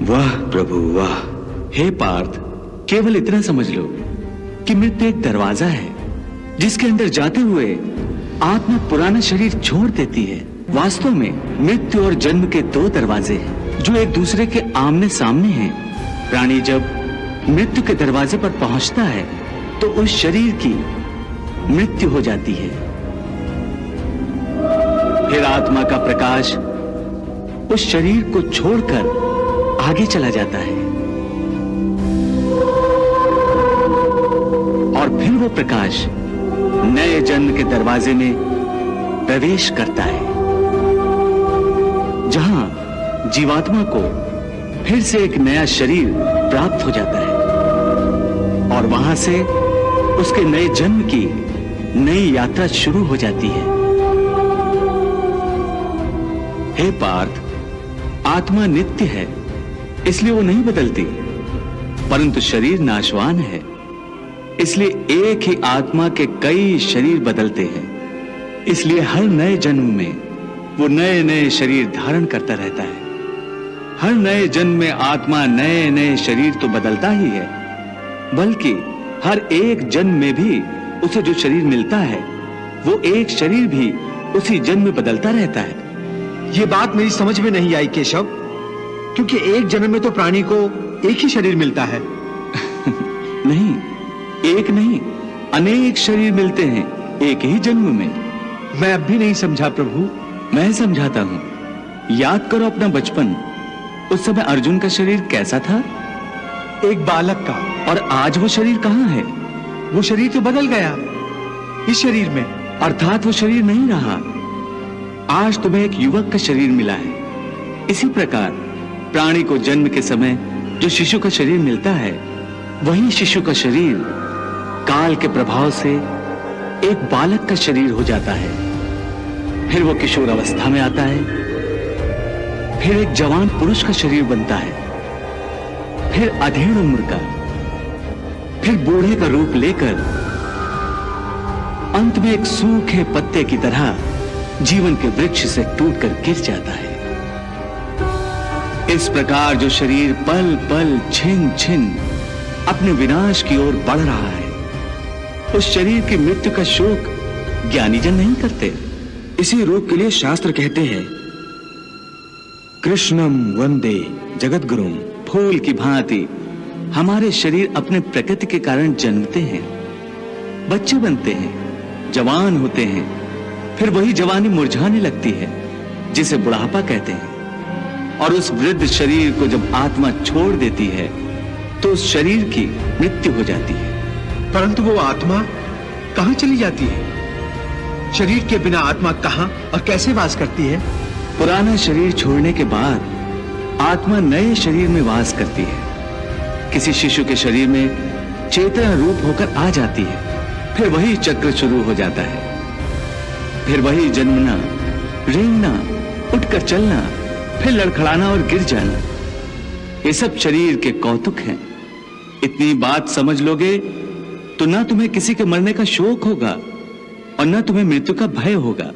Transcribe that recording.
वाह प्रभु वाह। हे पार्थ, केवल इतना समझ लो कि मृत्यु एक दरवाजा है जिसके अंदर जाते हुए आत्मा पुराना शरीर छोड़ देती है। वास्तव में मृत्यु और जन्म के दो दरवाजे हैं जो एक दूसरे के आमने सामने हैं। प्राणी जब मृत्यु के दरवाजे पर पहुंचता है तो उस शरीर की मृत्यु हो जाती है। फिर आत्मा का प्रकाश उस शरीर को छोड़कर आगे चला जाता है और फिर वो प्रकाश नए जन्म के दरवाजे में प्रवेश करता है, जहां जीवात्मा को फिर से एक नया शरीर प्राप्त हो जाता है और वहां से उसके नए जन्म की नई यात्रा शुरू हो जाती है। हे पार्थ, आत्मा नित्य है, इसलिए वो नहीं बदलती, परंतु शरीर नाशवान है, इसलिए एक ही आत्मा के कई शरीर बदलते हैं। इसलिए हर नए जन्म में वो नए नए शरीर धारण करता रहता है। हर नए जन्म में आत्मा नए नए शरीर तो बदलता ही है, बल्कि हर एक जन्म में भी उसे जो शरीर मिलता है वो एक शरीर भी उसी जन्म में बदलता रहता है। ये बात मेरी समझ में नहीं आई केशव, क्योंकि एक जन्म में तो प्राणी को एक ही शरीर मिलता है। नहीं, एक नहीं, अनेक शरीर मिलते हैं एक ही जन्म में। मैं अब भी नहीं समझा प्रभु। मैं समझाता हूं। याद करो अपना बचपन। उस समय अर्जुन का शरीर कैसा था? एक बालक का। और आज वो शरीर कहां है? वो शरीर तो बदल गया इस शरीर में। अर्थात वो शरीर नहीं रहा। आज तुम्हें एक युवक का शरीर मिला है। इसी प्रकार प्राणी को जन्म के समय जो शिशु का शरीर मिलता है, वही शिशु का शरीर काल के प्रभाव से एक बालक का शरीर हो जाता है। फिर वो किशोर अवस्था में आता है, फिर एक जवान पुरुष का शरीर बनता है, फिर अधेड़ उम्र का, फिर बूढ़े का रूप लेकर अंत में एक सूखे पत्ते की तरह जीवन के वृक्ष से टूटकर गिर जाता है। इस प्रकार जो शरीर पल पल छिन छिन अपने विनाश की ओर बढ़ रहा है, उस शरीर की मृत्यु का शोक ज्ञानीजन नहीं करते। इसी रूप के लिए शास्त्र कहते हैं, कृष्णम वंदे जगद्गुरुम। फूल की भांति हमारे शरीर अपने प्रकृति के कारण जन्मते हैं, बच्चे बनते हैं, जवान होते हैं, फिर वही जवानी मुरझाने लगती है जिसे बुढ़ापा कहते हैं। और उस वृद्ध शरीर को जब आत्मा छोड़ देती है तो उस शरीर की मृत्यु हो जाती है। परंतु वो आत्मा कहां चली जाती है? शरीर के बिना आत्मा कहां और कैसे वास करती है? पुराना शरीर छोड़ने के बाद आत्मा नए शरीर में वास करती है। किसी शिशु के शरीर में चेतना रूप होकर आ जाती है, फिर वही चक्र शुरू हो जाता है। फिर वही जन्मना, रेंगना, उठकर चलना, फिर लड़खड़ाना और गिर जाना। ये सब शरीर के कौतुक हैं। इतनी बात समझ लोगे तो ना तुम्हें किसी के मरने का शोक होगा और ना तुम्हें मृत्यु का भय होगा।